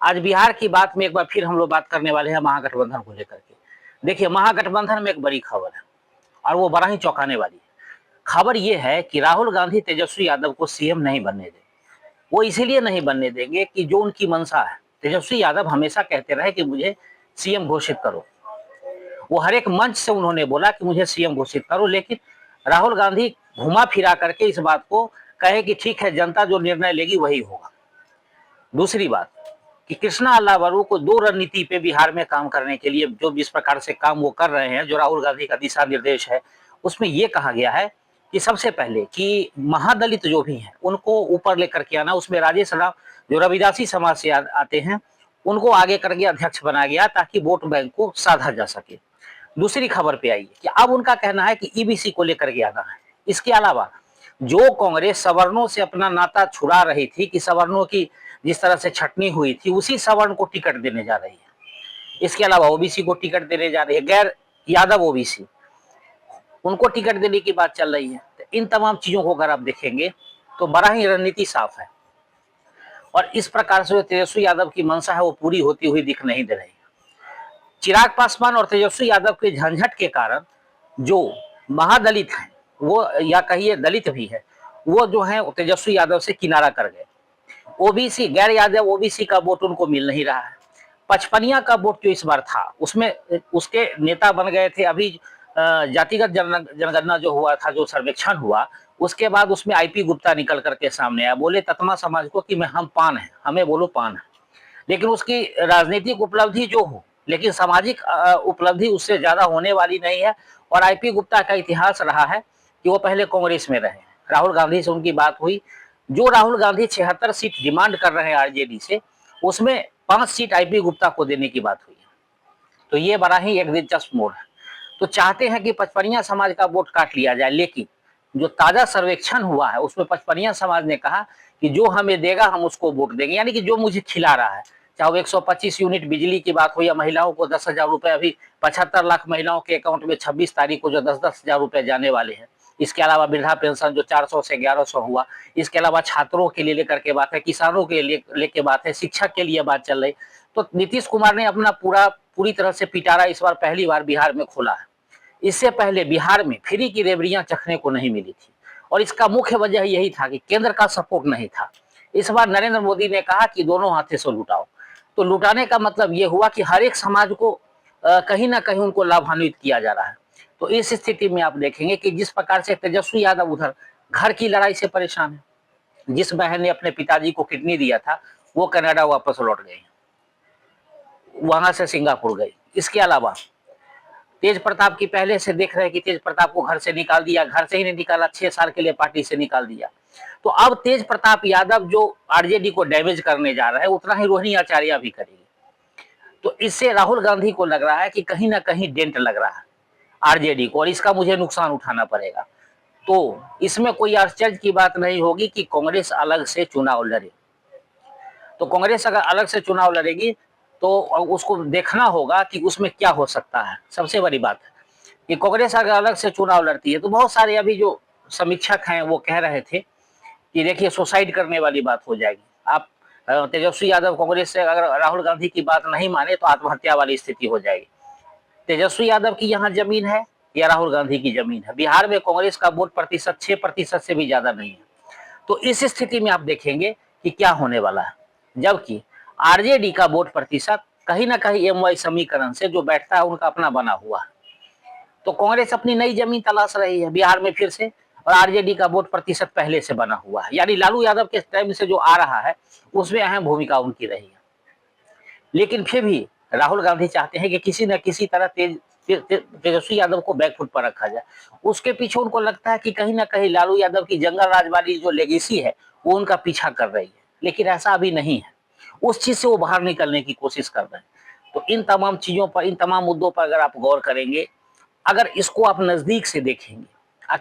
आज बिहार की बात में एक बार फिर हम लोग बात करने वाले हैं महागठबंधन को लेकर के। देखिए, महागठबंधन में एक बड़ी खबर है और वो बड़ा ही चौंकाने वाली है। खबर ये है कि राहुल गांधी तेजस्वी यादव को सीएम नहीं बनने देंगे। वो इसीलिए नहीं बनने देंगे कि जो उनकी मंशा है, तेजस्वी यादव हमेशा कहते रहे कि मुझे सीएम घोषित करो। वो हर एक मंच से उन्होंने बोला कि मुझे सीएम घोषित करो, लेकिन राहुल गांधी घुमा फिरा करके इस बात को कहे कि ठीक है, जनता जो निर्णय लेगी वही होगा। दूसरी बात कि कृष्णा अल्लावरू को दो रणनीति पे बिहार में काम करने के लिए जो जिस प्रकार से काम वो कर रहे हैं, जो राहुल गांधी का दिशा निर्देश है, उसमें ये कहा गया है कि सबसे पहले कि महादलित जो भी हैं उनको ऊपर लेकर के आना। उसमें राजेश राव जो रविदासी समाज से आते हैं उनको आगे करके अध्यक्ष बनाया गया ताकि वोट बैंक को साधा जा सके। दूसरी खबर पे आई है कि अब उनका कहना है कि ईबीसी को लेकर के आना है। इसके अलावा जो कांग्रेस सवर्णों से अपना नाता छुड़ा रही थी, कि सवर्णों की जिस तरह से छटनी हुई थी, उसी सवर्ण को टिकट देने जा रही है। इसके अलावा ओबीसी को टिकट देने जा रही है, गैर यादव ओबीसी उनको टिकट देने की बात चल रही है। तो इन तमाम चीजों को अगर आप देखेंगे तो बड़ा ही रणनीति साफ है और इस प्रकार से जो तेजस्वी यादव की मंशा है वो पूरी होती हुई दिख नहीं दे रही है। चिराग पासवान और तेजस्वी यादव के झंझट के कारण जो महादलित हैं, वो या कहिए दलित भी है, वो जो है तेजस्वी यादव से किनारा कर गए। ओबीसी गैर यादव ओबीसी का वोट उनको मिल नहीं रहा है। पचपनिया का वोट जो इस बार था उसमें उसके नेता बन गए थे। अभी जातिगत जनगणना जो हुआ था, जो सर्वेक्षण हुआ, उसके बाद उसमें आईपी गुप्ता निकल करके सामने आया, बोले ततमा समाज को कि मैं हम पान है, हमें बोलो पान है। लेकिन उसकी राजनीतिक उपलब्धि जो हो, लेकिन सामाजिक उपलब्धि उससे ज्यादा होने वाली नहीं है। और आईपी गुप्ता का इतिहास रहा है कि वो पहले कांग्रेस में रहे। राहुल गांधी से उनकी बात हुई, जो राहुल गांधी 76 सीट डिमांड कर रहे हैं आरजेडी से, उसमें 5 सीट आईपी गुप्ता को देने की बात हुई। तो ये बड़ा ही एक दिलचस्प मोड़ है। तो चाहते हैं कि पचपनिया समाज का वोट काट लिया जाए, लेकिन जो ताजा सर्वेक्षण हुआ है उसमें पचपनिया समाज ने कहा कि जो हमें देगा हम उसको वोट देंगे, यानी कि जो मुझे खिला रहा है, चाहे वो 125 यूनिट बिजली की बात हो या महिलाओं को 10,000 रुपए, अभी 75 लाख महिलाओं के अकाउंट में 26 तारीख को जो 10-10 हजार रुपए जाने वाले हैं। इसके अलावा वृद्धा पेंशन जो 400 से 1100 हुआ। इसके अलावा छात्रों के लिए लेकर के बात है, किसानों के लिए लेके बात है, शिक्षा के लिए बात चल रही। तो नीतीश कुमार ने अपना पूरी तरह से पिटारा इस बार पहली बार बिहार में खोला है। इससे पहले बिहार में फ्री की रेवड़ियां चखने को नहीं मिली थी और इसका मुख्य वजह यही था कि केंद्र का सपोर्ट नहीं था। इस बार नरेंद्र मोदी ने कहा कि दोनों हाथों से लुटाओ। तो लुटाने का मतलब यह हुआ कि हर एक समाज को कहीं ना कहीं उनको लाभान्वित किया जा रहा है। तो इस स्थिति में आप देखेंगे कि जिस प्रकार से तेजस्वी यादव उधर घर की लड़ाई से परेशान है, जिस बहन ने अपने पिताजी को किडनी दिया था वो कनाडा वापस लौट गई, वहां से सिंगापुर गई। इसके अलावा तेज प्रताप की पहले से देख रहे कि तेज प्रताप को घर से निकाल दिया, घर से ही नहीं निकाला, 6 साल के लिए पार्टी से निकाल दिया। तो अब तेज प्रताप यादव जो आरजेडी को डैमेज करने जा रहा है उतना ही रोहिणी आचार्य भी करेगी। तो इससे राहुल गांधी को लग रहा है कि कहीं ना कहीं डेंट लग रहा है आरजेडी को और इसका मुझे नुकसान उठाना पड़ेगा। तो इसमें कोई आश्चर्य की बात नहीं होगी कि कांग्रेस अलग से चुनाव लड़े। तो कांग्रेस अगर अलग से चुनाव लड़ेगी तो उसको देखना होगा कि उसमें क्या हो सकता है। सबसे बड़ी बात है कि कांग्रेस अगर अलग से चुनाव लड़ती है तो बहुत सारे अभी जो समीक्षक हैं वो कह रहे थे कि देखिए सुसाइड करने वाली बात हो जाएगी। आप तेजस्वी यादव कांग्रेस से अगर राहुल गांधी की बात नहीं माने तो आत्महत्या वाली स्थिति हो जाएगी। तेजस्वी यादव की यहाँ जमीन है या राहुल गांधी की जमीन है। बिहार में कांग्रेस का वोट प्रतिशत 6% से भी ज्यादा नहीं है। तो इस स्थिति में आप देखेंगे कि क्या होने वाला है, जबकि आरजेडी का वोट प्रतिशत कहीं ना कहीं एमवाई समीकरण से जो बैठता है उनका अपना बना हुआ है। तो कांग्रेस अपनी नई जमीन तलाश रही है बिहार में फिर से, और आरजेडी का वोट प्रतिशत पहले से बना हुआ है, यानी लालू यादव के टाइम से जो आ रहा है उसमें अहम भूमिका उनकी रही है। लेकिन फिर भी राहुल गांधी चाहते हैं कि किसी न किसी तरह तेजस्वी यादव को बैकफुट पर रखा जाए। उसके पीछे उनको लगता है कि कहीं ना कहीं लालू यादव की जंगल राज वाली जो लेगेसी है वो उनका पीछा कर रही है, लेकिन ऐसा अभी नहीं है। उस चीज से वो बाहर निकलने की कोशिश कर रहे हैं। तो इन तमाम चीजों पर, इन तमाम मुद्दों पर अगर आप गौर करेंगे, अगर इसको आप नजदीक से देखेंगे,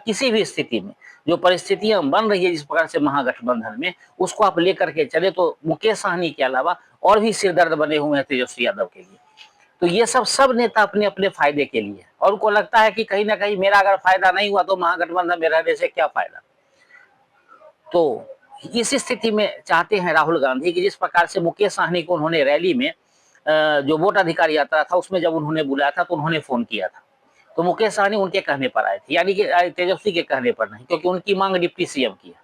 किसी भी स्थिति में जो परिस्थितियां बन रही है जिस प्रकार से महागठबंधन में, उसको आप लेकर के चले तो मुकेश सहनी के अलावा और भी सिरदर्द बने हुए हैं तेजस्वी यादव के लिए। तो ये सब नेता अपने अपने फायदे के लिए, और उनको लगता है कि कहीं ना कहीं मेरा अगर फायदा नहीं हुआ तो महागठबंधन में रहने से क्या फायदा। तो इस स्थिति में चाहते हैं राहुल गांधी कि जिस प्रकार से मुकेश सहनी को उन्होंने रैली में जो वोट अधिकार यात्रा था उसमें जब उन्होंने बुलाया था तो उन्होंने फोन किया था, तो मुकेश सहनी उनके कहने पर आए थे, यानी कि तेजस्वी के कहने पर नहीं, क्योंकि उनकी मांग डिप्टी सीएम की है।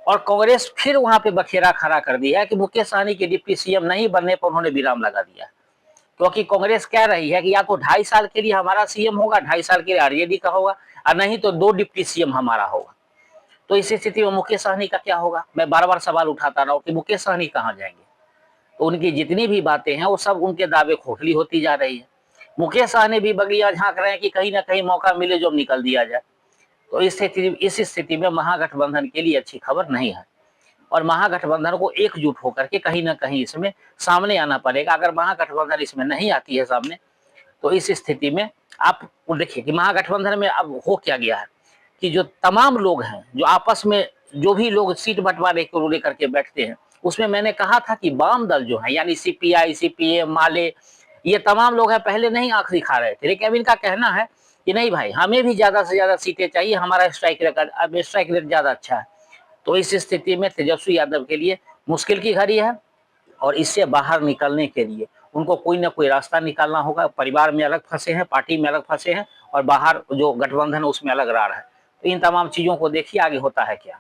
और कांग्रेस फिर वहां पे बखेरा खड़ा कर दिया है कि मुकेश सहनी के डिप्टी सीएम नहीं बनने पर उन्होंने विराम लगा दिया, क्योंकि कांग्रेस कह रही है कि या तो 2.5 साल के लिए हमारा सीएम होगा, 2.5 साल के लिए आरजेडी का होगा, और नहीं तो 2 डिप्टी सीएम हमारा होगा। तो इस स्थिति में मुकेश सहनी का क्या होगा? मैं बार बार सवाल उठाता रहा हूं कि मुकेश सहनी कहां जाएंगे। तो उनकी जितनी भी बातें हैं वो सब उनके दावे खोखली होती जा रही है। मुकेश सहनी भी बगिया झांक रहे हैं कि कहीं ना कहीं मौका मिले जो निकल दिया जाए। तो इस स्थिति में महागठबंधन के लिए अच्छी खबर नहीं है, और महागठबंधन को एकजुट होकर के कहीं ना कहीं इसमें सामने आना पड़ेगा। अगर महागठबंधन इसमें नहीं आती है सामने, तो इस स्थिति में आप देखिए कि महागठबंधन में अब हो क्या गया है कि जो तमाम लोग हैं, जो आपस में जो भी लोग सीट बंटवारे को लेकर के बैठते हैं, उसमें मैंने कहा था कि वाम दल जो है, यानी सीपीआई, सीपीएम, माले, ये तमाम लोग हैं पहले नहीं आंख दिखा रहे थे, लेकिन अब इनका कहना है कि नहीं भाई, हमें भी ज्यादा से ज्यादा सीटें चाहिए, हमारा स्ट्राइक रेट ज्यादा अच्छा है। तो इस स्थिति में तेजस्वी यादव के लिए मुश्किल की घड़ी है, और इससे बाहर निकलने के लिए उनको कोई ना कोई रास्ता निकालना होगा। परिवार में अलग फंसे हैं, पार्टी में अलग फंसे हैं, और बाहर जो गठबंधन उसमें अलग रहा है। तो इन तमाम चीजों को देखिए आगे होता है क्या।